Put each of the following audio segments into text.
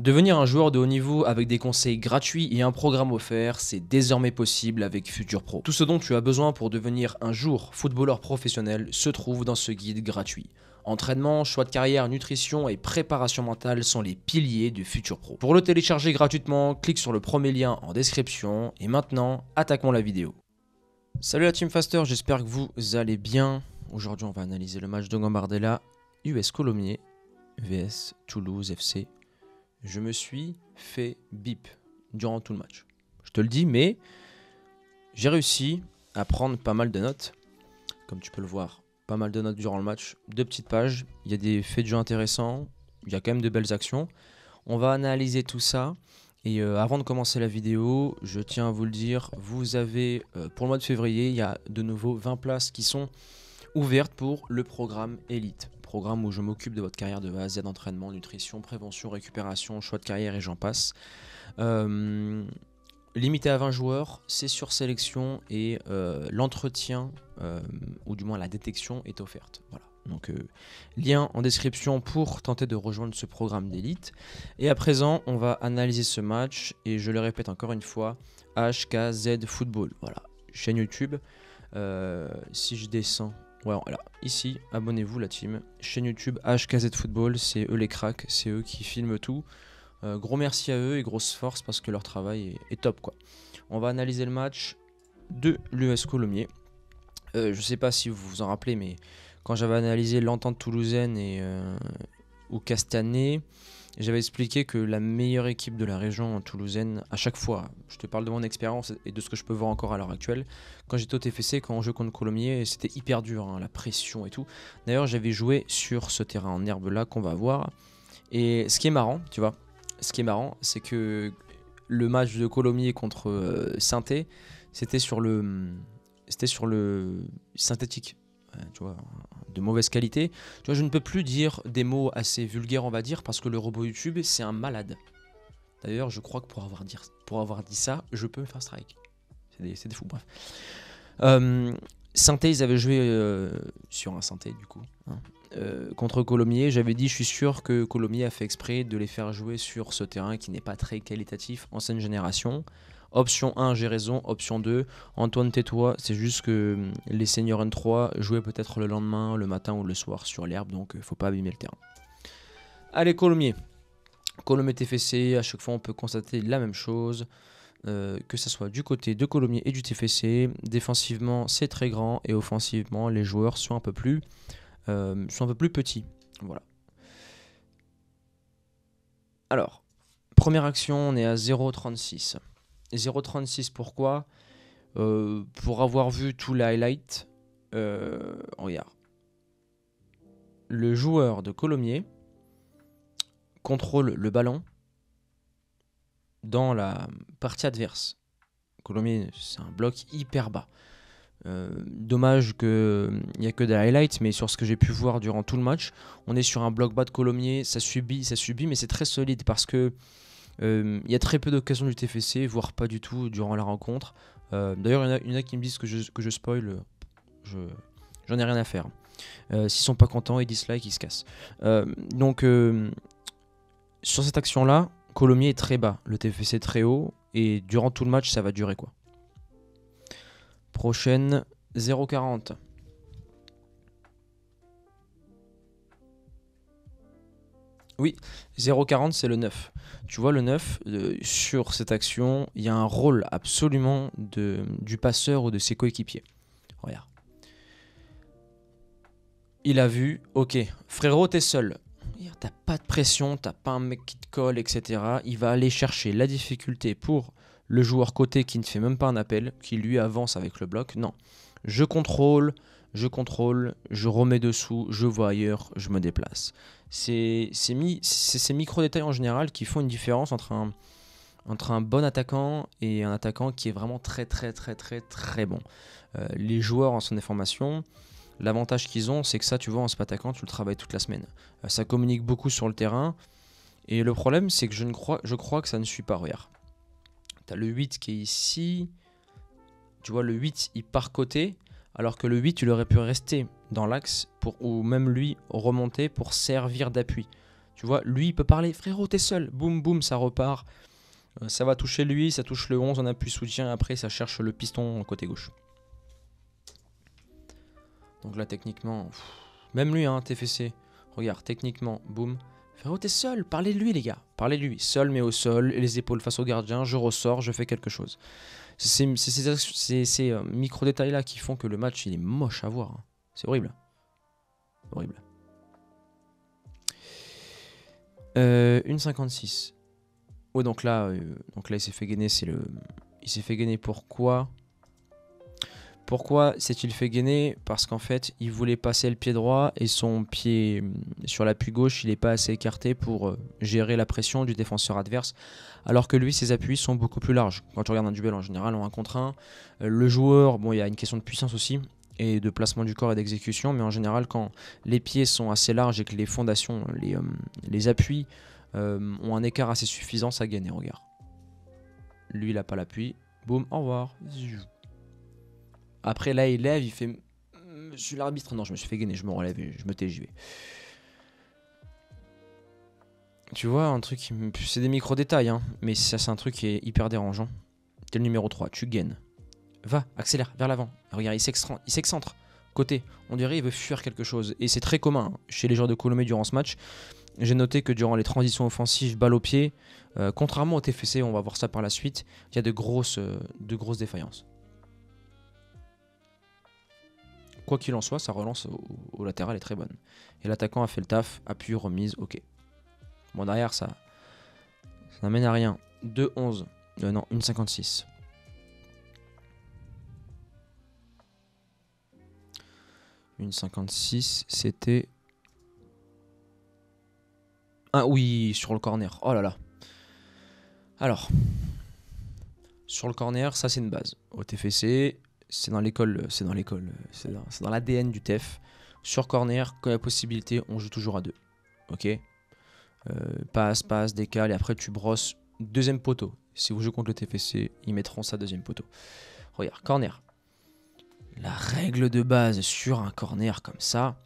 Devenir un joueur de haut niveau avec des conseils gratuits et un programme offert, c'est désormais possible avec Futur Pro. Tout ce dont tu as besoin pour devenir un jour footballeur professionnel se trouve dans ce guide gratuit. Entraînement, choix de carrière, nutrition et préparation mentale sont les piliers du Futur Pro. Pour le télécharger gratuitement, clique sur le premier lien en description et maintenant, attaquons la vidéo. Salut la Team Faster, j'espère que vous allez bien. Aujourd'hui, on va analyser le match de Gambardella, US Colomiers vs Toulouse FC. Je me suis fait bip durant tout le match. Je te le dis, mais j'ai réussi à prendre pas mal de notes. Comme tu peux le voir, pas mal de notes durant le match. 2 petites pages, il y a des faits de jeu intéressants, il y a quand même de belles actions. On va analyser tout ça. Et avant de commencer la vidéo, je tiens à vous le dire, vous avez, pour le mois de février, il y a de nouveau 20 places qui sont ouvertes pour le programme Elite. Programme où je m'occupe de votre carrière de A à Z, entraînement, nutrition, prévention, récupération, choix de carrière et j'en passe. Limité à 20 joueurs, c'est sur sélection et l'entretien, ou du moins la détection, est offerte. Voilà. Donc lien en description pour tenter de rejoindre ce programme d'élite. Et à présent, on va analyser ce match et je le répète encore une fois, HKZ Football. Voilà, chaîne YouTube. Si je descends... Ouais, voilà, ici, abonnez-vous la team, chaîne YouTube HKZ Football, c'est eux les cracks, c'est eux qui filment tout. Gros merci à eux et grosse force parce que leur travail est top quoi. On va analyser le match de l'US Colomiers. Je sais pas si vous vous en rappelez, mais quand j'avais analysé l'Entente toulousaine ou Castanet, j'avais expliqué que la meilleure équipe de la région toulousaine, à chaque fois, je te parle de mon expérience et de ce que je peux voir encore à l'heure actuelle, quand j'étais au TFC, quand on jouait contre Colomiers, c'était hyper dur, hein, la pression et tout. D'ailleurs, j'avais joué sur ce terrain en herbe là qu'on va voir. Et ce qui est marrant, tu vois, c'est que le match de Colomiers contre Saint-Étienne, c'était sur le synthétique. Tu vois, de mauvaise qualité. Tu vois, je ne peux plus dire des mots assez vulgaires, on va dire, parce que le robot YouTube, c'est un malade. D'ailleurs, je crois que pour avoir dit ça, je peux me faire strike. C'est des fous, bref. Saint-Étienne, ils avaient joué sur un Saint-Étienne, du coup, hein, contre Colomiers. J'avais dit, je suis sûr que Colomiers a fait exprès de les faire jouer sur ce terrain qui n'est pas très qualitatif, ancienne génération. Option 1, j'ai raison. Option 2, Antoine, tais-toi. C'est juste que les seniors N3 jouaient peut-être le lendemain, le matin ou le soir sur l'herbe, donc faut pas abîmer le terrain. Allez, Colomiers. Colomiers TFC, à chaque fois on peut constater la même chose, que ce soit du côté de Colomiers et du TFC. Défensivement, c'est très grand et offensivement, les joueurs sont un peu plus petits. Voilà. Alors, première action, on est à 0,36. 0,36 pourquoi pour avoir vu tout les highlights, regarde. Le joueur de Colomiers contrôle le ballon dans la partie adverse. Colomiers, c'est un bloc hyper bas. Dommage qu'il n'y a que des highlights, mais sur ce que j'ai pu voir durant tout le match, on est sur un bloc bas de Colomiers, ça subit, mais c'est très solide parce que il y a très peu d'occasions du TFC, voire pas du tout durant la rencontre. D'ailleurs, il y en a qui me disent que je spoil. J'en ai rien à faire. S'ils sont pas contents, ils dislike, ils se cassent. Donc, sur cette action-là, Colomiers est très bas, le TFC est très haut, et durant tout le match, ça va durer quoi. Prochaine, 0,40. Oui, 0,40 c'est le 9. Tu vois le 9, sur cette action, il y a un rôle absolument du passeur ou de ses coéquipiers. Regarde. Il a vu, ok, frérot, t'es seul. T'as pas de pression, t'as pas un mec qui te colle, etc. Il va aller chercher la difficulté pour le joueur côté qui ne fait même pas un appel, qui lui avance avec le bloc. Non, je contrôle, je remets dessous, je vois ailleurs, je me déplace. C'est ces micro-détails en général qui font une différence entre un bon attaquant et un attaquant qui est vraiment très bon. Les joueurs en son formation, l'avantage qu'ils ont, c'est que ça, tu vois, en sport attaquant, tu le travailles toute la semaine. Ça communique beaucoup sur le terrain. Et le problème, c'est que je crois que ça ne suit pas. Regarde. Tu as le 8 qui est ici. Tu vois, le 8, il part côté. Alors que le 8, il aurait pu rester dans l'axe ou même lui remonter pour servir d'appui. Tu vois, lui, il peut parler, frérot, t'es seul. Boum, boum, ça repart. Ça va toucher lui, ça touche le 11, on appuie soutien. Après, ça cherche le piston côté gauche. Donc là, techniquement, même lui, hein, TFC. Regarde, techniquement, boum. Frérot, t'es seul. Parlez de lui, les gars. Parlez de lui. Seul, mais au sol, les épaules face au gardien. Je ressors, je fais quelque chose. C'est ces micro-détails-là qui font que le match, il est moche à voir. Hein. C'est horrible. Horrible. 1,56. Ouais, donc là, il s'est fait gainer. Il s'est fait gainer pourquoi? Pourquoi s'est-il fait gainer? Parce qu'en fait, il voulait passer le pied droit et son pied sur l'appui gauche, il n'est pas assez écarté pour gérer la pression du défenseur adverse. Alors que lui, ses appuis sont beaucoup plus larges. Quand tu regardes un duel en général, en 1 contre 1, le joueur, bon, il y a une question de puissance aussi et de placement du corps et d'exécution, mais en général, quand les pieds sont assez larges et que les fondations, les appuis ont un écart assez suffisant, ça gagne. Regarde. Lui, il n'a pas l'appui. Boum, au revoir. Après, là, il lève, il fait Monsieur l'arbitre. Non, je me suis fait gainer, je me relève et je me tais, j'y vais. Tu vois, un truc, c'est des micro-détails, hein, mais ça, c'est un truc qui est hyper dérangeant. T'es le numéro 3, tu gaines. Va, accélère, vers l'avant. Regarde, il s'excentre. Côté, on dirait il veut fuir quelque chose. Et c'est très commun chez les joueurs de Colombie durant ce match. J'ai noté que durant les transitions offensives, balle au pied, contrairement au TFC, on va voir ça par la suite, il y a de grosses défaillances. Quoi qu'il en soit, sa relance au latéral est très bonne. Et l'attaquant a fait le taf, appui, remise, ok. Bon, derrière, ça n'amène à rien. 2-11. Non, 1,56. Une 56, c'était... Ah oui, sur le corner. Oh là là. Alors, sur le corner, ça c'est une base. Au TFC, c'est dans l'ADN du TEF. Sur corner, quand il y a possibilité, on joue toujours à 2. Ok. Passe, décale, et après tu brosses deuxième poteau. Si vous jouez contre le TFC, ils mettront ça deuxième poteau. Regarde, corner. La règle de base sur un corner comme ça,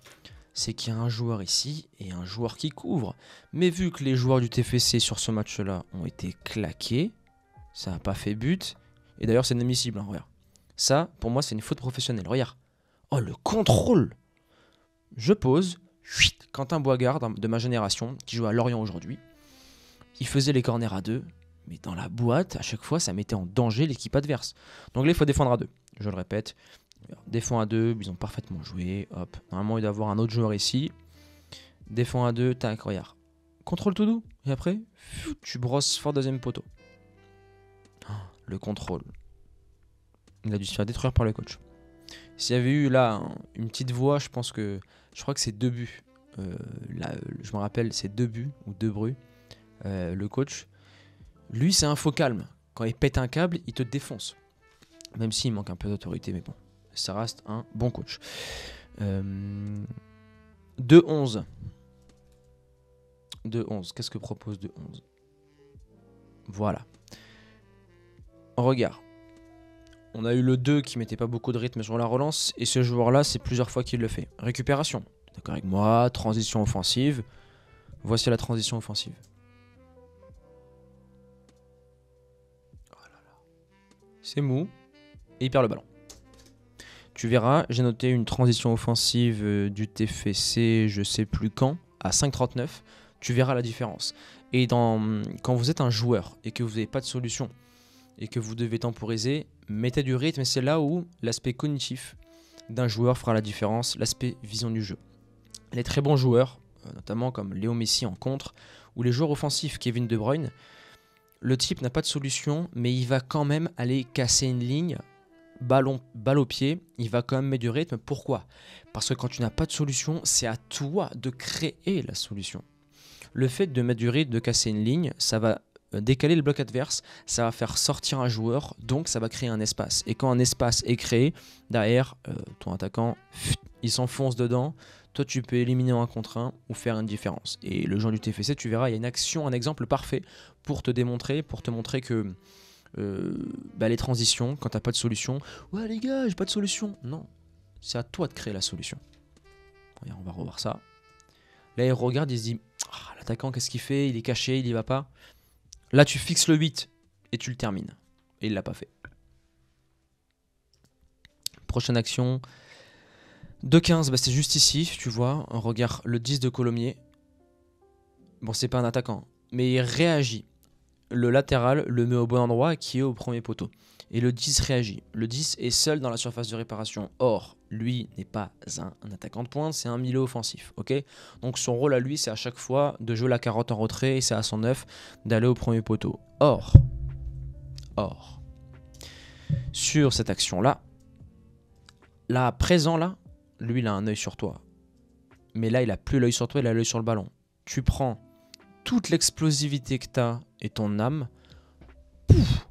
c'est qu'il y a un joueur ici et un joueur qui couvre. Mais vu que les joueurs du TFC sur ce match-là ont été claqués, ça n'a pas fait but. Et d'ailleurs, c'est inadmissible. Hein, regarde. Ça, pour moi, c'est une faute professionnelle. Regarde. Oh, le contrôle. Je pose. Quentin Boisgard, de ma génération, qui joue à Lorient aujourd'hui, il faisait les corners à 2. Mais dans la boîte, à chaque fois, ça mettait en danger l'équipe adverse. Donc là, il faut défendre à 2. Je le répète. Défend à 2, ils ont parfaitement joué. Hop. Normalement, il doit y avoir un autre joueur ici. Défend à 2, tac, regarde. Contrôle tout doux. Et après, tu brosses fort deuxième poteau. Oh, le contrôle. Il a dû se faire détruire par le coach. S'il y avait eu là une petite voix, je crois que c'est 2 buts. Là, je me rappelle, c'est 2 buts ou 2 bruits. Le coach, lui, c'est un faux calme. Quand il pète un câble, il te défonce. Même s'il manque un peu d'autorité, mais bon. Ça reste un bon coach. 2-11. 2-11. Qu'est-ce que propose 2-11? Voilà. Regarde. On a eu le 2 qui mettait pas beaucoup de rythme sur la relance. Et ce joueur-là, c'est plusieurs fois qu'il le fait. Récupération. D'accord avec moi. Transition offensive. Voici la transition offensive. Oh là là. C'est mou. Et il perd le ballon. Tu verras, j'ai noté une transition offensive du TFC, je sais plus quand, à 5,39. Tu verras la différence. Et quand vous êtes un joueur et que vous n'avez pas de solution et que vous devez temporiser, mettez du rythme et c'est là où l'aspect cognitif d'un joueur fera la différence, l'aspect vision du jeu. Les très bons joueurs, notamment comme Léo Messi en contre, ou les joueurs offensifs Kevin De Bruyne, le type n'a pas de solution, mais il va quand même aller casser une ligne. Balle au pied, il va quand même mettre du rythme. Pourquoi? Parce que quand tu n'as pas de solution, c'est à toi de créer la solution. Le fait de mettre du rythme, de casser une ligne, ça va décaler le bloc adverse, ça va faire sortir un joueur, donc ça va créer un espace. Et quand un espace est créé, derrière, ton attaquant, il s'enfonce dedans. Toi, tu peux éliminer en 1 contre 1 ou faire une différence. Et le joueur du TFC, tu verras, il y a une action, un exemple parfait pour te montrer que les transitions, quand t'as pas de solution, ouais les gars, j'ai pas de solution. Non, c'est à toi de créer la solution. Regarde, on va revoir ça. Là, il regarde, il se dit, L'attaquant, qu'est-ce qu'il fait? Il est caché, il y va pas. Là, tu fixes le 8 et tu le termines. Et il l'a pas fait. Prochaine action. 2-15, bah c'est juste ici, tu vois. On regarde le 10 de Colomiers. Bon, c'est pas un attaquant, mais il réagit. Le latéral le met au bon endroit qui est au premier poteau. Et le 10 réagit. Le 10 est seul dans la surface de réparation. Or, lui n'est pas un attaquant de pointe, c'est un milieu offensif. Ok. Donc son rôle à lui, c'est à chaque fois de jouer la carotte en retrait et c'est à son 9 d'aller au premier poteau. Or, sur cette action-là, là, présent là, lui il a un œil sur toi. Mais là, il a plus l'œil sur toi, il a l'œil sur le ballon. Tu prends toute l'explosivité que tu as et ton âme, pouf,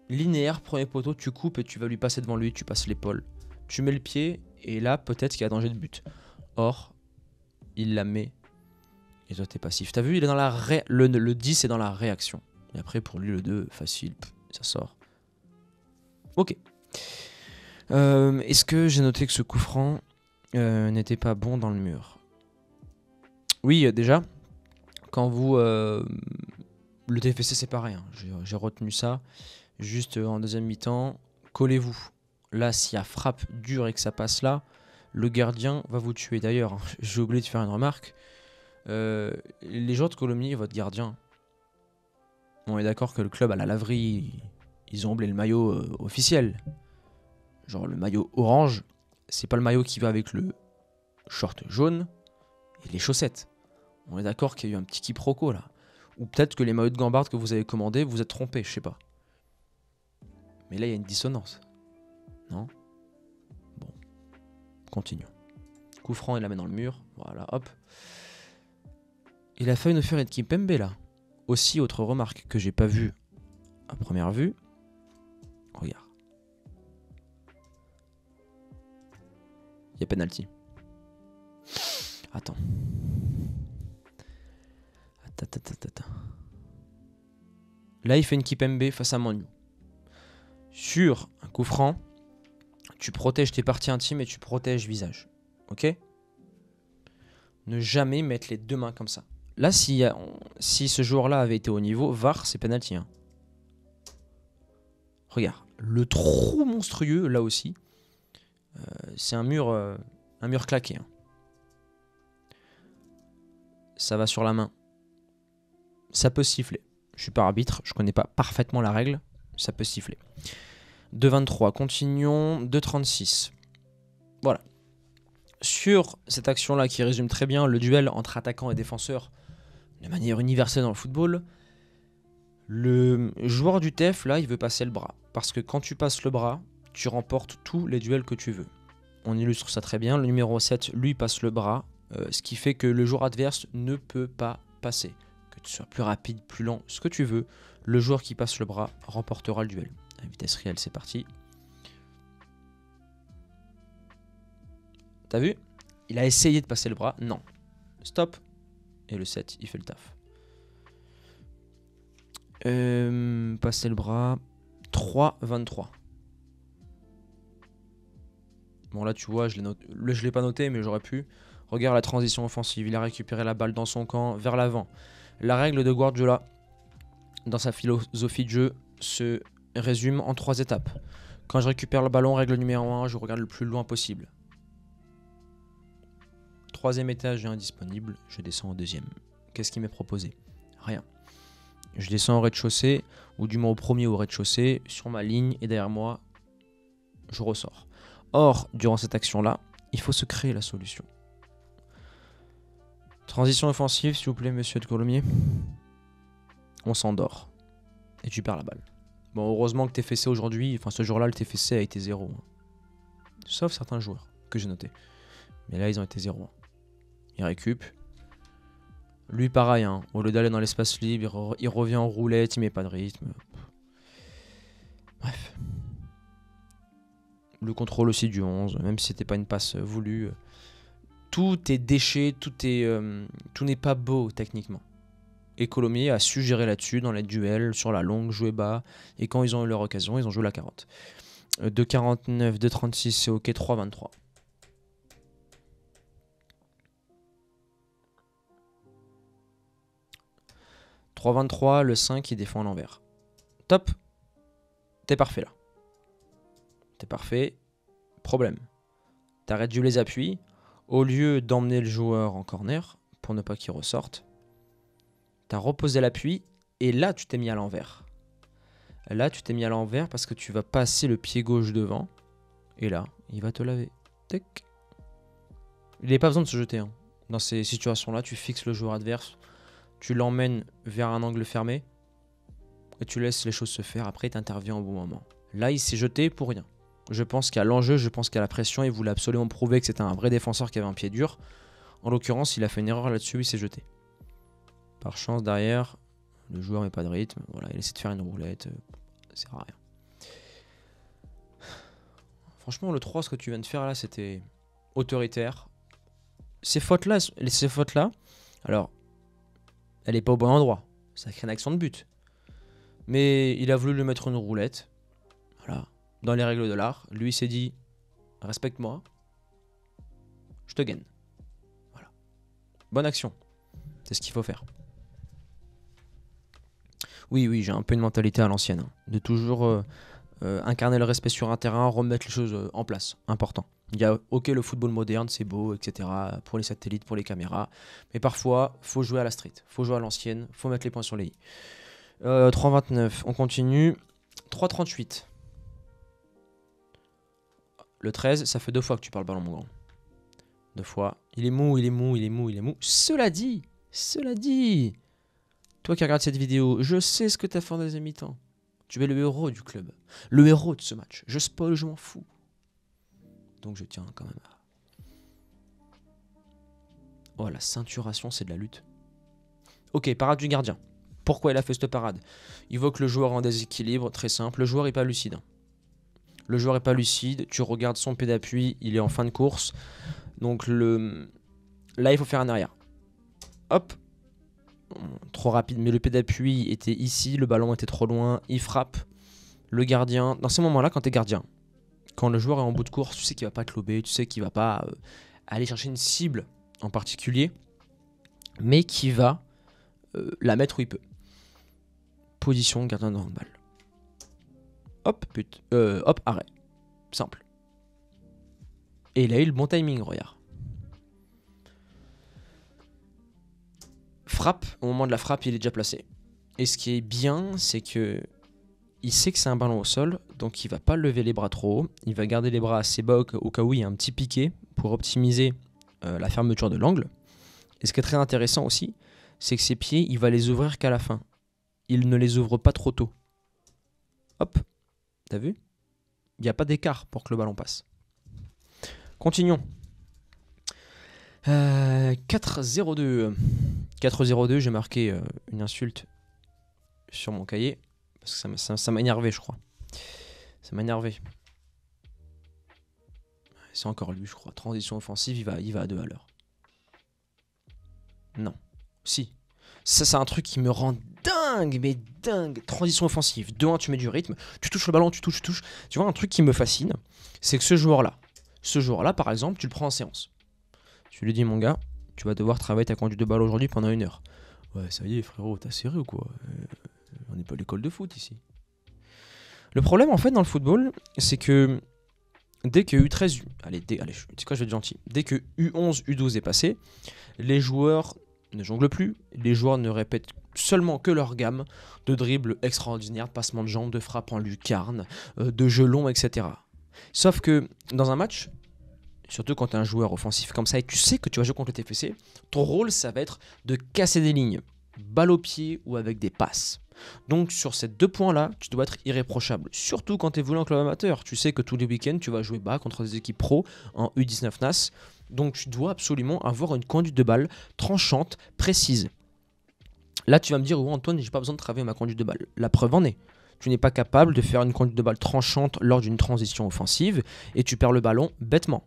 linéaire, premier poteau, tu coupes et tu vas lui passer devant lui, tu passes l'épaule. Tu mets le pied et là, peut-être qu'il y a danger de but. Or, il la met et toi, t'es passif. T'as vu, il est dans la le 10 est dans la réaction. Et après, pour lui, le 2, facile, ça sort. Ok. Est-ce que j'ai noté que ce coup franc n'était pas bon dans le mur? Oui, déjà, quand vous... le TFC, c'est pareil, hein. J'ai retenu ça. Juste en deuxième mi-temps, collez-vous. Là, s'il y a frappe dure et que ça passe là, le gardien va vous tuer. D'ailleurs, j'ai oublié de faire une remarque. Les joueurs de Colomiers, votre gardien, on est d'accord que le club à la laverie, ils ont oublié le maillot officiel. Genre le maillot orange, c'est pas le maillot qui va avec le short jaune et les chaussettes. On est d'accord qu'il y a eu un petit quiproquo là. Ou peut-être que les maillots de Gambard que vous avez commandés, vous êtes trompés, je sais pas. Mais là, il y a une dissonance. Non? Bon. Continuons. Coup franc, il la met dans le mur. Voilà, hop. Il a failli nous faire une Kimpembe là. Aussi, autre remarque que j'ai pas vue à première vue. Regarde. Il y a penalty. Attends. Là, il fait une Kimpembe face à Manu. Sur un coup franc, tu protèges tes parties intimes et tu protèges visage. Ok? Ne jamais mettre les deux mains comme ça. Là, si ce joueur-là avait été au niveau, VAR, c'est penalty. Hein. Regarde. Le trou monstrueux, là aussi. C'est un mur claqué. Hein. Ça va sur la main. Ça peut siffler. Je suis pas arbitre, je connais pas parfaitement la règle. Ça peut siffler. 2-23, continuons. 2-36. Voilà. Sur cette action-là qui résume très bien le duel entre attaquant et défenseur de manière universelle dans le football, le joueur du TEF, là, il veut passer le bras. Parce que quand tu passes le bras, tu remportes tous les duels que tu veux. On illustre ça très bien. Le numéro 7, lui, passe le bras, ce qui fait que le joueur adverse ne peut pas passer. Que tu sois plus rapide, plus lent, ce que tu veux, le joueur qui passe le bras remportera le duel. À vitesse réelle, c'est parti. T'as vu? Il a essayé de passer le bras. Non. Stop. Et le 7, il fait le taf. Passer le bras. 3-23. Bon, là, tu vois, je l'ai pas noté, mais j'aurais pu. Regarde la transition offensive. Il a récupéré la balle dans son camp, vers l'avant. La règle de Guardiola, dans sa philosophie de jeu, se résume en 3 étapes. Quand je récupère le ballon, règle numéro 1, je regarde le plus loin possible. 3e étage est indisponible, je descends au 2e. Qu'est-ce qui m'est proposé? Rien. Je descends au rez-de-chaussée, ou du moins au premier au rez-de-chaussée, sur ma ligne, et derrière moi, je ressors. Or, durant cette action-là, il faut se créer la solution. Transition offensive, s'il vous plaît, monsieur de Colomiers. On s'endort. Et tu perds la balle. Bon, heureusement que TFC aujourd'hui, enfin ce jour-là, le TFC a été 0. Sauf certains joueurs que j'ai notés. Mais là, ils ont été 0. Il récup. Lui, pareil, hein. Au lieu d'aller dans l'espace libre, il revient en roulette, il met pas de rythme. Bref. Le contrôle aussi du 11, même si c'était pas une passe voulue. Tout est déchet, tout n'est pas beau techniquement. Et Colomiers a su gérer là-dessus, dans les duels, sur la longue, jouer bas. Et quand ils ont eu leur occasion, ils ont joué la carotte. 2,49, 2,36, c'est ok, 3,23. 3-23, le 5 il défend à l'envers. Top. T'es parfait là. T'es parfait. Problème. T'as réduit les appuis. Au lieu d'emmener le joueur en corner, pour ne pas qu'il ressorte, t'as reposé l'appui et là tu t'es mis à l'envers. Là tu t'es mis à l'envers parce que tu vas passer le pied gauche devant. Et là, il va te laver. Tac. Il n'a pas besoin de se jeter. Hein. Dans ces situations-là, tu fixes le joueur adverse, tu l'emmènes vers un angle fermé et tu laisses les choses se faire. Après, tu interviens au bon moment. Là, il s'est jeté pour rien. Je pense qu'il y a l'enjeu, je pense qu'il y a la pression. Il voulait absolument prouver que c'était un vrai défenseur qui avait un pied dur. En l'occurrence, il a fait une erreur là-dessus, il s'est jeté. Par chance, derrière, le joueur met pas de rythme. Voilà, il essaie de faire une roulette. Ça sert à rien. Franchement, le 3, ce que tu viens de faire là, c'était autoritaire. Ces fautes-là, alors, elle n'est pas au bon endroit. Ça crée une action de but. Mais il a voulu lui mettre une roulette. Voilà. Dans les règles de l'art, lui s'est dit respecte-moi, je te gagne. Voilà. Bonne action. C'est ce qu'il faut faire. Oui, j'ai un peu une mentalité à l'ancienne. Hein, de toujours incarner le respect sur un terrain, remettre les choses en place. Important. Il y a, ok, le football moderne, c'est beau, etc. Pour les satellites, pour les caméras. Mais parfois, faut jouer à la street. Faut jouer à l'ancienne. Faut mettre les points sur les i. 3,29. On continue. 3,38. Le 13, ça fait 2 fois que tu parles ballon, mon grand. 2 fois. Il est mou. Cela dit, toi qui regardes cette vidéo, je sais ce que tu as fait en deuxième mi-temps. Tu es le héros du club. Le héros de ce match. Je spoil, je m'en fous. Donc je tiens quand même à... Oh, la ceinturation, c'est de la lutte. Ok, parade du gardien. Pourquoi il a fait cette parade? Il voit que le joueur est en déséquilibre, très simple. Le joueur n'est pas lucide. Tu regardes son pied d'appui, il est en fin de course. Donc là, il faut faire un arrière. Hop. Trop rapide, mais le pied d'appui était ici, le ballon était trop loin, il frappe. Le gardien, dans ces moments-là, quand tu es gardien, quand le joueur est en bout de course, tu sais qu'il va pas te lober, tu sais qu'il va pas aller chercher une cible en particulier, mais qui va la mettre où il peut. Position, gardien de handball. Hop, hop, arrêt. Simple. Et il a eu le bon timing, regarde. Frappe, au moment de la frappe, il est déjà placé. Et ce qui est bien, c'est que il sait que c'est un ballon au sol, donc il va pas lever les bras trop haut. Il va garder les bras assez bas au cas où il y a un petit piqué pour optimiser la fermeture de l'angle. Et ce qui est très intéressant aussi, c'est que ses pieds, il va les ouvrir qu'à la fin. Il ne les ouvre pas trop tôt. Hop, t'as vu? Il n'y a pas d'écart pour que le ballon passe. Continuons. 4-0-2. 4-0-2, j'ai marqué une insulte sur mon cahier. Parce que ça m'a énervé, je crois. Ça m'a énervé. C'est encore lui, je crois. Transition offensive, il va à 2 à l'heure. Non. Si. Ça, c'est un truc qui me rend dingue, mais dingue. Transition offensive. 2-1, tu mets du rythme. Tu touches le ballon, tu touches. Tu vois, un truc qui me fascine, c'est que ce joueur-là, par exemple, tu le prends en séance. Tu lui dis, mon gars, tu vas devoir travailler ta conduite de balle aujourd'hui pendant 1 heure. Ouais, ça y est, frérot, t'as serré ou quoi? On n'est pas à l'école de foot ici. Le problème, en fait, dans le football, c'est que dès que U13... Allez, c'est quoi, je vais être gentil. Dès que U11, U12 est passé, les joueurs ne jonglent plus. Les joueurs ne répètent seulement que leur gamme de dribbles extraordinaires, de passements de jambes, de frappes en lucarne, de jeux longs, etc. Sauf que dans un match, surtout quand tu es un joueur offensif comme ça et tu sais que tu vas jouer contre le TFC, ton rôle, ça va être de casser des lignes, balle au pied ou avec des passes. Donc sur ces 2 points-là, tu dois être irréprochable. Surtout quand tu évolues en club amateur. Tu sais que tous les week-ends, tu vas jouer bas contre des équipes pro en U19 NAS. Donc tu dois absolument avoir une conduite de balle tranchante, précise. Là, tu vas me dire, oh Antoine, j'ai pas besoin de travailler ma conduite de balle. La preuve en est. Tu n'es pas capable de faire une conduite de balle tranchante lors d'une transition offensive et tu perds le ballon bêtement.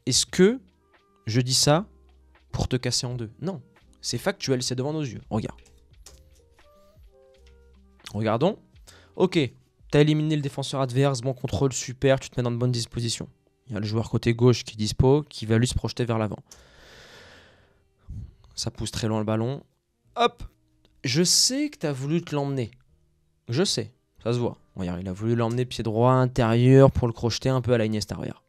Est-ce que je dis ça pour te casser en deux? Non. C'est factuel, c'est devant nos yeux. Regarde. Regardons. Ok, t'as éliminé le défenseur adverse, bon contrôle, super, tu te mets dans de bonnes dispositions. Il y a le joueur côté gauche qui est dispo, qui va lui se projeter vers l'avant. Ça pousse très loin le ballon. Hop, je sais que tu as voulu te l'emmener. Je sais, ça se voit. Regarde, il a voulu l'emmener pied droit intérieur pour le crocheter un peu à la Iniesta, regarde.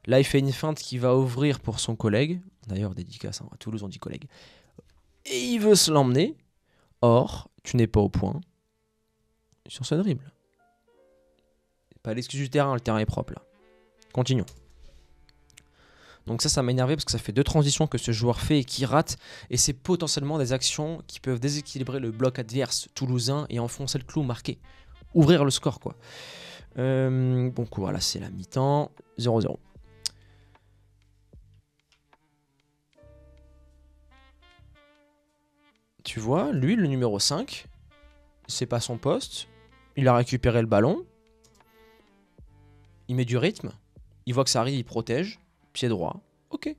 Là, il fait une feinte qui va ouvrir pour son collègue. D'ailleurs, dédicace, hein, à Toulouse, on dit collègue. Et il veut se l'emmener. Or, tu n'es pas au point sur ce dribble. Pas l'excuse du terrain, le terrain est propre là. Continuons. Donc ça m'a énervé parce que ça fait 2 transitions que ce joueur fait et qui rate. Et c'est potentiellement des actions qui peuvent déséquilibrer le bloc adverse toulousain et enfoncer le clou marqué. Ouvrir le score quoi. Donc voilà, c'est la mi-temps. 0-0. Tu vois, lui, le numéro 5, c'est pas son poste. Il a récupéré le ballon. Il met du rythme. Il voit que ça arrive, il protège. Pied droit. Ok.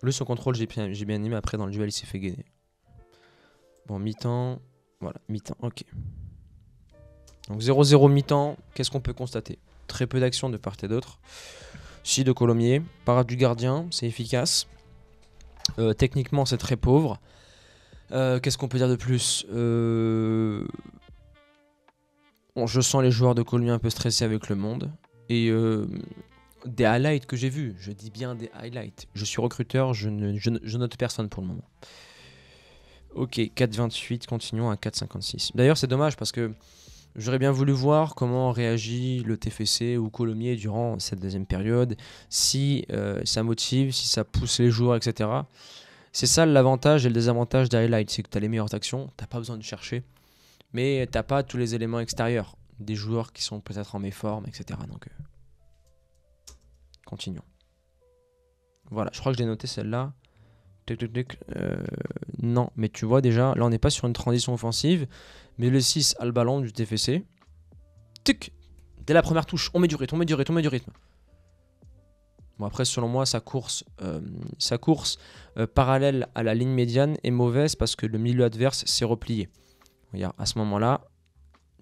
Lui, son contrôle, j'ai bien aimé. Après, dans le duel, il s'est fait gainer. Bon, mi-temps. Voilà, mi-temps. Ok. Donc 0-0 mi-temps. Qu'est-ce qu'on peut constater? Très peu d'actions de part et d'autre. Si de Colomiers. Parade du gardien, c'est efficace. Techniquement, c'est très pauvre. Qu'est-ce qu'on peut dire de plus? Bon, je sens les joueurs de Colomiers un peu stressés avec le monde. Et des highlights que j'ai vus. Je dis bien des highlights. Je suis recruteur, je note personne pour le moment. Ok, 4,28, continuons à 4,56. D'ailleurs, c'est dommage parce que j'aurais bien voulu voir comment réagit le TFC ou Colomiers durant cette deuxième période, si ça motive, si ça pousse les joueurs, etc. C'est ça l'avantage et le désavantage des highlights, c'est que tu as les meilleures actions, tu n'as pas besoin de chercher, mais tu n'as pas tous les éléments extérieurs, des joueurs qui sont peut-être en méforme, etc. Donc, continuons. Voilà, je crois que je l'ai noté celle-là. Non, mais tu vois déjà, là on n'est pas sur une transition offensive, mais le 6 a le ballon du TFC. Tic. Dès la première touche, on met du rythme. Bon après, selon moi, sa course parallèle à la ligne médiane est mauvaise parce que le milieu adverse s'est replié. Regarde, à ce moment-là,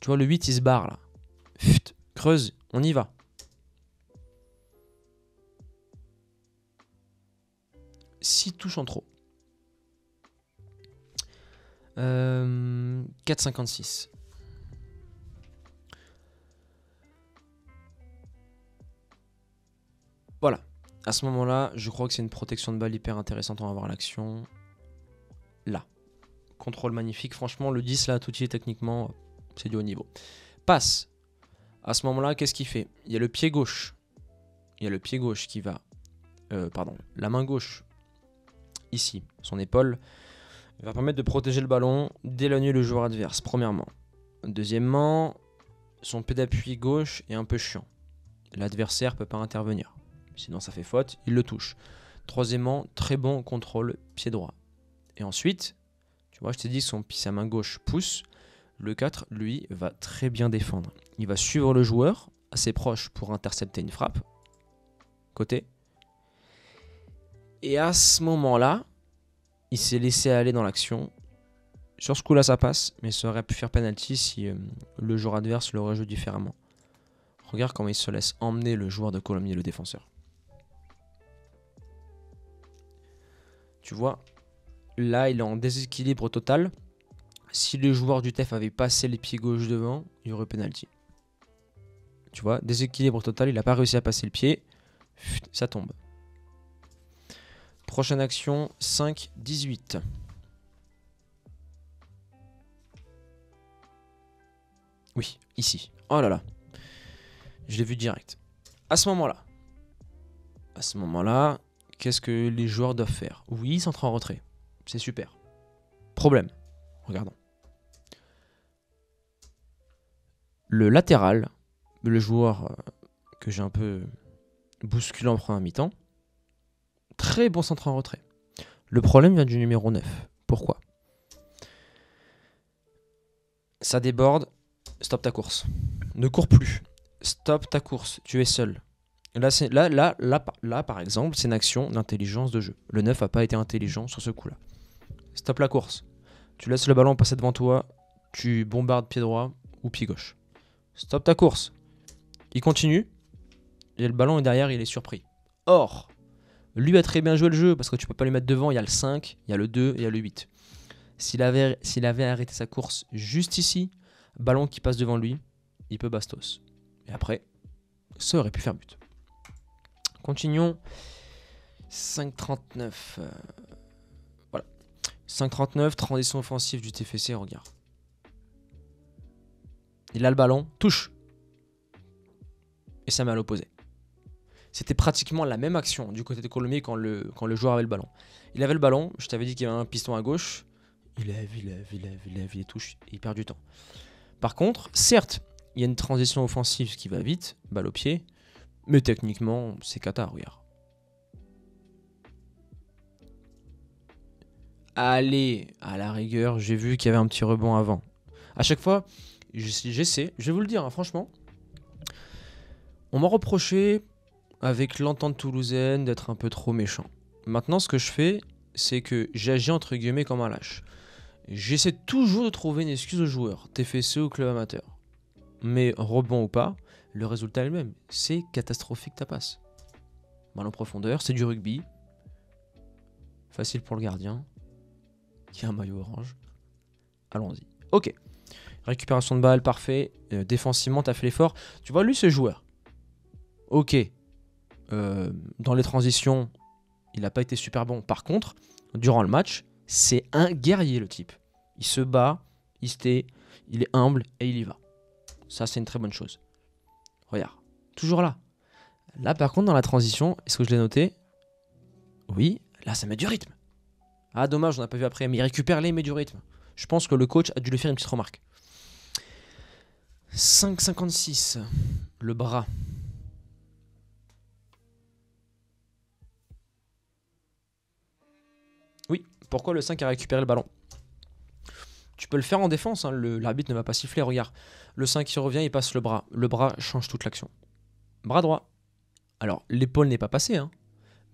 tu vois le 8 il se barre là. Pfft, creuse, on y va. 6 touches en trop. 4,56. Voilà. À ce moment-là, je crois que c'est une protection de balle hyper intéressante. On va voir l'action. Là. Contrôle magnifique. Franchement, le 10 là, tout y est techniquement, c'est du haut niveau. Passe. À ce moment-là, qu'est-ce qu'il fait? Il y a le pied gauche. Qui va... la main gauche. Ici, son épaule. Va permettre de protéger le ballon, d'éloigner le joueur adverse, premièrement. Deuxièmement, son pied d'appui gauche est un peu chiant. L'adversaire ne peut pas intervenir. Sinon ça fait faute, il le touche. Troisièmement, très bon contrôle pied droit. Et ensuite, tu vois, je t'ai dit que sa main gauche pousse. Le 4, lui, va très bien défendre. Il va suivre le joueur, assez proche pour intercepter une frappe. Côté. Et à ce moment-là, il s'est laissé aller dans l'action. Sur ce coup-là, ça passe, mais ça aurait pu faire penalty si le joueur adverse l'aurait joué différemment. Regarde comment il se laisse emmener le joueur de Colomiers, le défenseur. Tu vois, là, il est en déséquilibre total. Si les joueurs du TEF avaient passé les pieds gauche devant, il y aurait penalty. Tu vois, déséquilibre total, il n'a pas réussi à passer le pied. Ça tombe. Prochaine action, 5-18. Oui, ici. Oh là là. Je l'ai vu direct. À ce moment-là, qu'est-ce que les joueurs doivent faire? Oui, ils s'entrent en retrait. C'est super. Problème. Regardons. Le latéral, le joueur que j'ai un peu bousculé en première mi-temps, très bon centre en retrait. Le problème vient du numéro 9. Pourquoi? Ça déborde. Stop ta course. Ne cours plus. Stop ta course. Tu es seul. Là, par exemple, c'est une action d'intelligence de jeu. Le 9 n'a pas été intelligent sur ce coup-là. Stop la course. Tu laisses le ballon passer devant toi. Tu bombardes pied droit ou pied gauche. Stop ta course. Il continue. Et le ballon est derrière, il est surpris. Or, Lui a très bien joué le jeu parce que tu peux pas lui mettre devant. Il y a le 5, il y a le 2 et il y a le 8. S'il avait arrêté sa course juste ici, ballon qui passe devant lui, il peut bastos. Et après, ça aurait pu faire but. Continuons. 5,39. Voilà. 5,39, transition offensive du TFC, regarde. Il a le ballon, touche. Et ça met à l'opposé. C'était pratiquement la même action du côté de Colomiers quand le joueur avait le ballon. Il avait le ballon, je t'avais dit qu'il y avait un piston à gauche. Il lève, il touche et il perd du temps. Par contre, certes, il y a une transition offensive qui va vite, balle au pied, mais techniquement, c'est cata, regarde. Allez, à la rigueur, j'ai vu qu'il y avait un petit rebond avant. À chaque fois, j'essaie, je vais vous le dire, hein, franchement, on m'a reproché, avec l'entente toulousaine, d'être un peu trop méchant. Maintenant, ce que je fais, c'est que j'agis entre guillemets comme un lâche. J'essaie toujours de trouver une excuse aux joueurs, TFC ou club amateur. Mais rebond ou pas, le résultat est le même. C'est catastrophique ta passe. Balle en profondeur, c'est du rugby. Facile pour le gardien, qui a un maillot orange. Allons-y. Ok. Récupération de balle, parfait. Défensivement, t'as fait l'effort. Tu vois, lui, ce joueur. Ok. Dans les transitions, il n'a pas été super bon. Par contre, durant le match, c'est un guerrier, le type. Il se bat, il se tait, il est humble et il y va. Ça, c'est une très bonne chose. Regarde. Toujours là. Là, par contre, dans la transition, est-ce que je l'ai noté? Oui, là, ça met du rythme. Ah, dommage, on n'a pas vu après, mais il récupère les, met du rythme. Je pense que le coach a dû lui faire une petite remarque. 5,56. Le bras. Oui, pourquoi le 5 a récupéré le ballon? Tu peux le faire en défense, hein, l'arbitre ne va pas siffler, regarde. Le 5 qui revient, il passe le bras. Le bras change toute l'action. Bras droit. Alors, l'épaule n'est pas passée, hein,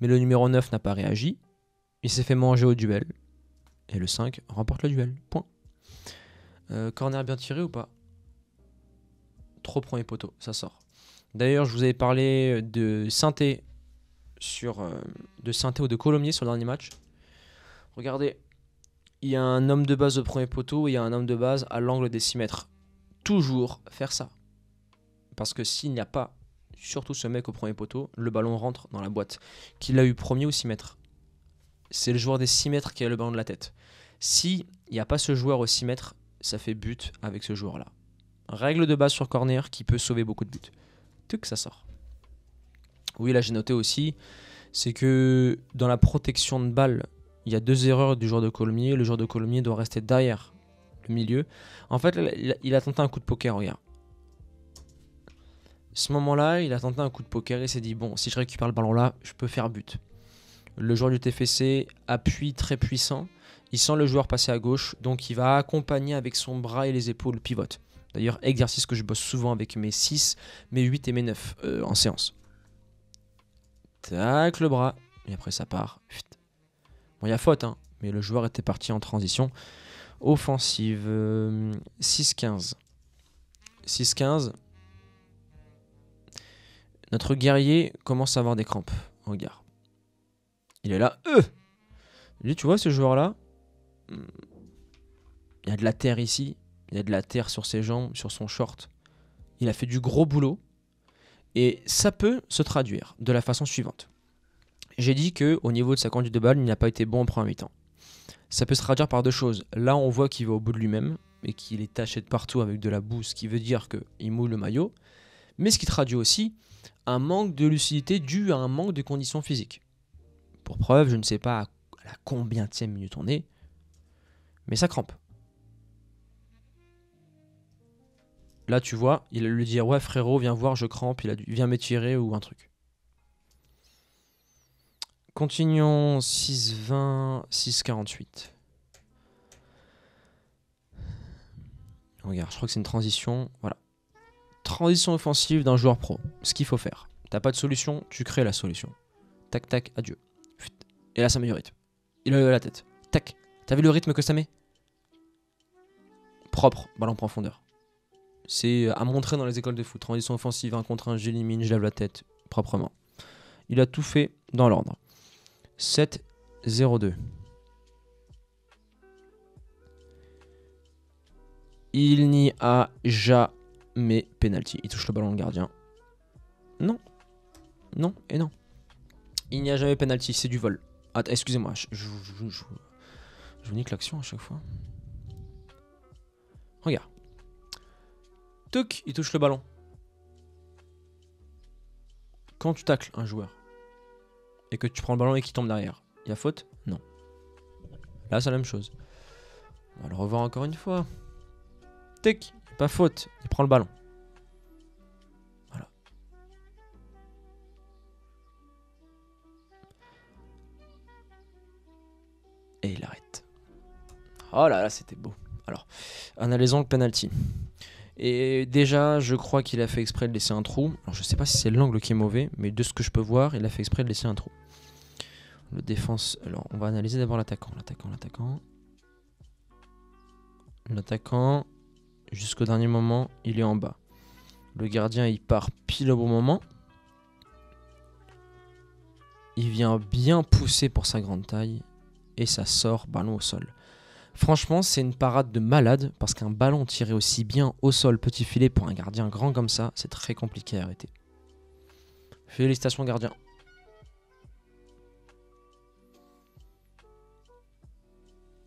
mais le numéro 9 n'a pas réagi. Il s'est fait manger au duel. Et le 5 remporte le duel. Point. Corner bien tiré ou pas? Trop premier poteau, ça sort. D'ailleurs, je vous avais parlé de Sainté ou de Colomiers sur le dernier match. Regardez, il y a un homme de base au premier poteau et il y a un homme de base à l'angle des 6 mètres. Toujours faire ça. Parce que s'il n'y a pas, surtout ce mec au premier poteau, le ballon rentre dans la boîte. Qu'il a eu premier ou 6 mètres. C'est le joueur des 6 mètres qui a le ballon de la tête. S'il n'y a pas ce joueur aux 6 mètres, ça fait but avec ce joueur-là. Règle de base sur corner qui peut sauver beaucoup de buts. Tuc, ça sort. Oui, là j'ai noté aussi, c'est que dans la protection de balle, il y a 2 erreurs du joueur de Colomiers. Le joueur de Colomiers doit rester derrière le milieu. En fait, il a tenté un coup de poker, regarde. Ce moment-là, il a tenté un coup de poker et s'est dit, bon, si je récupère le ballon là, je peux faire but. Le joueur du TFC appuie très puissant. Il sent le joueur passer à gauche, donc il va accompagner avec son bras et les épaules pivote. D'ailleurs, exercice que je bosse souvent avec mes 6, mes 8 et mes 9 en séance. Tac, le bras, et après ça part. Bon, il y a faute, hein, mais le joueur était parti en transition offensive. 6-15. 6-15. Notre guerrier commence à avoir des crampes. Regarde. Il est là. Lui, tu vois, ce joueur-là, il y a de la terre ici. Il y a de la terre sur ses jambes, sur son short. Il a fait du gros boulot. Et ça peut se traduire de la façon suivante. J'ai dit qu'au niveau de sa conduite de balle, il n'a pas été bon en première mi-temps. Ça peut se traduire par 2 choses. Là, on voit qu'il va au bout de lui-même et qu'il est taché de partout avec de la boue, ce qui veut dire qu'il mouille le maillot. Mais ce qui traduit aussi un manque de lucidité dû à un manque de conditions physiques. Pour preuve, je ne sais pas à la combienième minute on est, mais ça crampe. Là, tu vois, il a lui dire, ouais frérot, viens voir, je crampe, viens m'étirer ou un truc. Continuons, 6-20, 6-48. Regarde, je crois que c'est une transition, voilà. Transition offensive d'un joueur pro, ce qu'il faut faire. T'as pas de solution, tu crées la solution. Tac, tac, adieu. Et là, ça met du rythme. Il a levé la tête. Tac. T'as vu le rythme que ça met? Propre, ballon en profondeur. C'est à montrer dans les écoles de foot. Transition offensive, 1 contre 1, j'élimine, je lève la tête proprement. Il a tout fait dans l'ordre. 7-0-2. Il n'y a jamais penalty. Il touche le ballon, le gardien. Non. Non et non. Il n'y a jamais penalty, c'est du vol. Excusez-moi, je vous nique l'action à chaque fois. Regarde. Tuc, il touche le ballon. Quand tu tacles un joueur et que tu prends le ballon et qu'il tombe derrière, il y a faute? Non. Là, c'est la même chose. On va le revoir encore une fois. Tic, pas faute, il prend le ballon. Voilà. Et il arrête. Oh là là, c'était beau. Alors, analysons le penalty. Et déjà, je crois qu'il a fait exprès de laisser un trou. Alors, je sais pas si c'est l'angle qui est mauvais, mais de ce que je peux voir, il a fait exprès de laisser un trou. Le défense. Alors, on va analyser d'abord l'attaquant. L'attaquant, jusqu'au dernier moment, il est en bas. Le gardien, il part pile au bon moment. Il vient bien pousser pour sa grande taille. Et ça sort, ballon au sol. Franchement, c'est une parade de malade, parce qu'un ballon tiré aussi bien au sol, petit filet, pour un gardien grand comme ça, c'est très compliqué à arrêter. Félicitations gardien.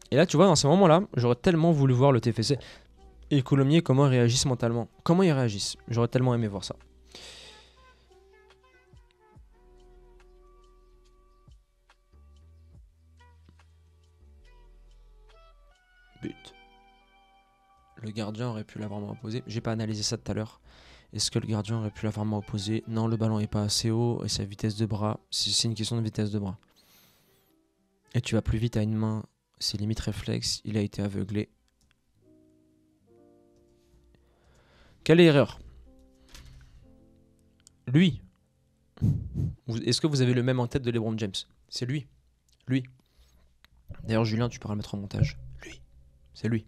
Et là, tu vois, dans ces moments-là, j'aurais tellement voulu voir le TFC et Coulommiers comment ils réagissent mentalement. Comment ils réagissent. J'aurais tellement aimé voir ça. But. Le gardien aurait pu l'avoir moins opposé. J'ai pas analysé ça tout à l'heure. Est-ce que le gardien aurait pu l'avoir moins opposé? Non, le ballon est pas assez haut et sa vitesse de bras, c'est une question de vitesse de bras. Et tu vas plus vite à une main, c'est limite réflexe. Il a été aveuglé. Quelle erreur? Lui. Est-ce que vous avez le même en tête de LeBron James? C'est lui. Lui. D'ailleurs, Julien, tu pourras le mettre en montage. Lui. C'est lui.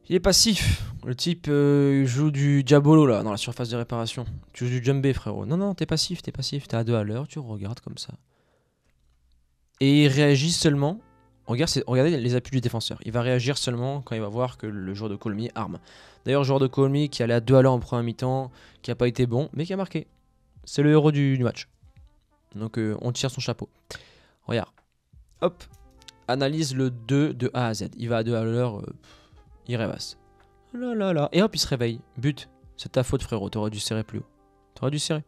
Il est passif. Le type joue du diabolo là, dans la surface de réparation. Tu joues du djembé, frérot. Non, non, t'es passif, t'es passif. T'es à 2 à l'heure, tu regardes comme ça. Et il réagit seulement. Regardez les appuis du défenseur. Il va réagir seulement quand il va voir que le joueur de Coulommiers arme. D'ailleurs, joueur de Coulommiers qui allait à 2 à l'heure en première mi-temps, qui n'a pas été bon, mais qui a marqué. C'est le héros du match. Donc on tire son chapeau. Regarde. Hop. Analyse le 2 de A à Z. Il va à 2 à l'heure, il rêvasse. Là là là. Et hop, il se réveille. But. C'est ta faute, frérot. T'aurais dû serrer plus haut. T'aurais dû serrer.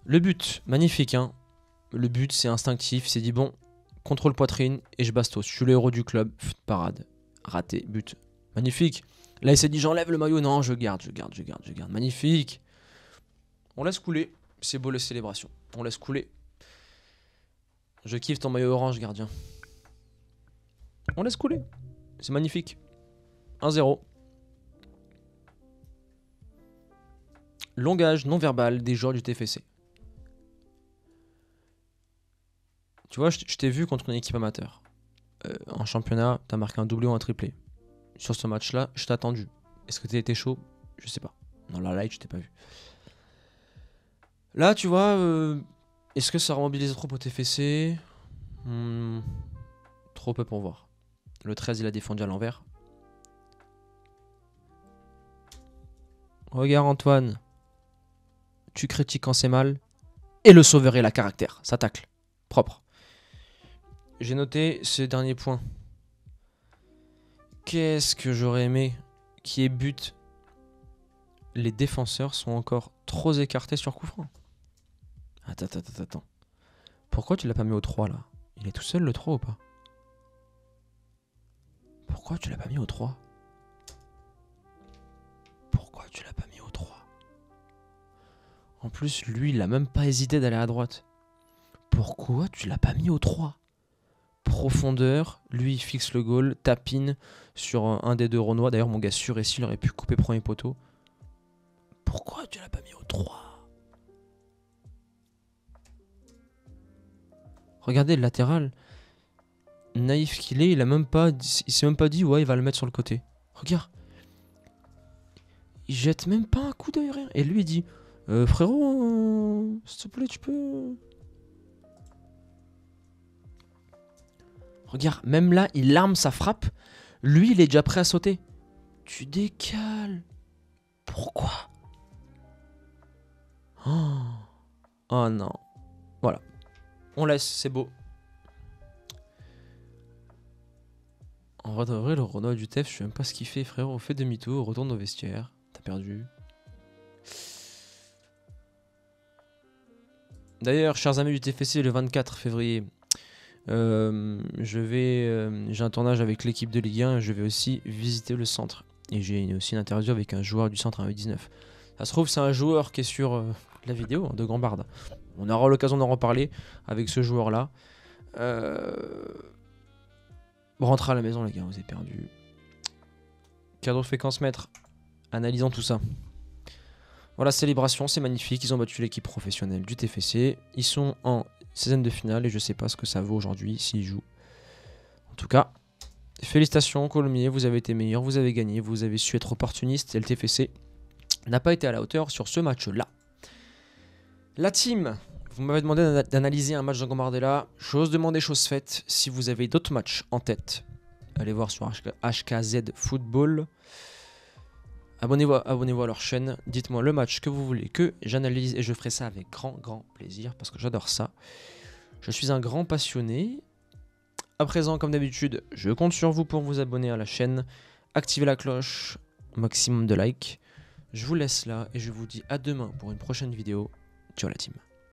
Le but. Magnifique, hein. Le but, c'est instinctif. C'est dit, bon, contrôle poitrine et je bastos. Je suis le héros du club. Parade. Raté. But. Magnifique. Là, il s'est dit, j'enlève le maillot. Non, je garde. Magnifique. On laisse couler. C'est beau les célébrations. On laisse couler. Je kiffe ton maillot orange, gardien. On laisse couler. C'est magnifique. 1-0. Langage non verbal des joueurs du TFC. Tu vois, je t'ai vu contre une équipe amateur. En championnat, t'as marqué un doublé ou un triplé. Sur ce match-là, je t'ai attendu. Est-ce que t'as été chaud? Je sais pas. Dans la light, je t'ai pas vu. Là, tu vois, est-ce que ça remobilise trop au TFC? Trop peu pour voir. Le 13, il a défendu à l'envers. Regarde Antoine. Tu critiques quand c'est mal. Et le sauveur et la caractère. Ça tacle. Propre. J'ai noté ce dernier point. Qu'est-ce que j'aurais aimé qui est but. Les défenseurs sont encore trop écartés sur coup franc. Attends. Pourquoi tu l'as pas mis au 3 là? Il est tout seul le 3 ou pas? Pourquoi tu l'as pas mis au 3? Pourquoi tu l'as pas mis au 3? En plus, lui, il a même pas hésité d'aller à droite. Pourquoi tu l'as pas mis au 3? Profondeur, lui il fixe le goal, tapine sur un des deux Renois. D'ailleurs, mon gars sûr et s'il aurait pu couper premier poteau. Pourquoi tu l'as pas mis au 3? Regardez le latéral. Naïf qu'il est, il s'est même pas dit ouais, il va le mettre sur le côté. Regarde. Il jette même pas un coup d'œil, rien. Et lui il dit frérot, s'il te plaît, tu peux. Regarde, même là, il arme sa frappe. Lui, il est déjà prêt à sauter. Tu décales. Pourquoi? Oh. Oh non. Voilà. On laisse, c'est beau. En vrai, le Renault du TEF, je sais même pas ce qu'il fait, frérot. Fais demi-tour, retourne au vestiaire. T'as perdu. D'ailleurs, chers amis du TFC, le 24 février, j'ai un tournage avec l'équipe de Ligue 1 et je vais aussi visiter le centre. Et j'ai aussi une interview avec un joueur du centre 1v19. Ça se trouve, c'est un joueur qui est sur la vidéo de Gambard. On aura l'occasion d'en reparler avec ce joueur-là. Rentrez à la maison, les gars, vous avez perdu. Cadeau fait qu'en se mettre. Analysons tout ça. Voilà, célébration, c'est magnifique. Ils ont battu l'équipe professionnelle du TFC. Ils sont en 16e de finale et je sais pas ce que ça vaut aujourd'hui s'ils jouent. En tout cas, félicitations, Colomiers, vous avez été meilleurs, vous avez gagné, vous avez su être opportuniste et le TFC n'a pas été à la hauteur sur ce match-là. La team, vous m'avez demandé d'analyser un match de Gambardella. Chose demandée, chose faite. Si vous avez d'autres matchs en tête, allez voir sur HKZ Football. Abonnez-vous à leur chaîne. Dites-moi le match que vous voulez que j'analyse et je ferai ça avec grand plaisir parce que j'adore ça. Je suis un grand passionné. À présent, comme d'habitude, je compte sur vous pour vous abonner à la chaîne. Activez la cloche, maximum de likes. Je vous laisse là et je vous dis à demain pour une prochaine vidéo. Ciao la team.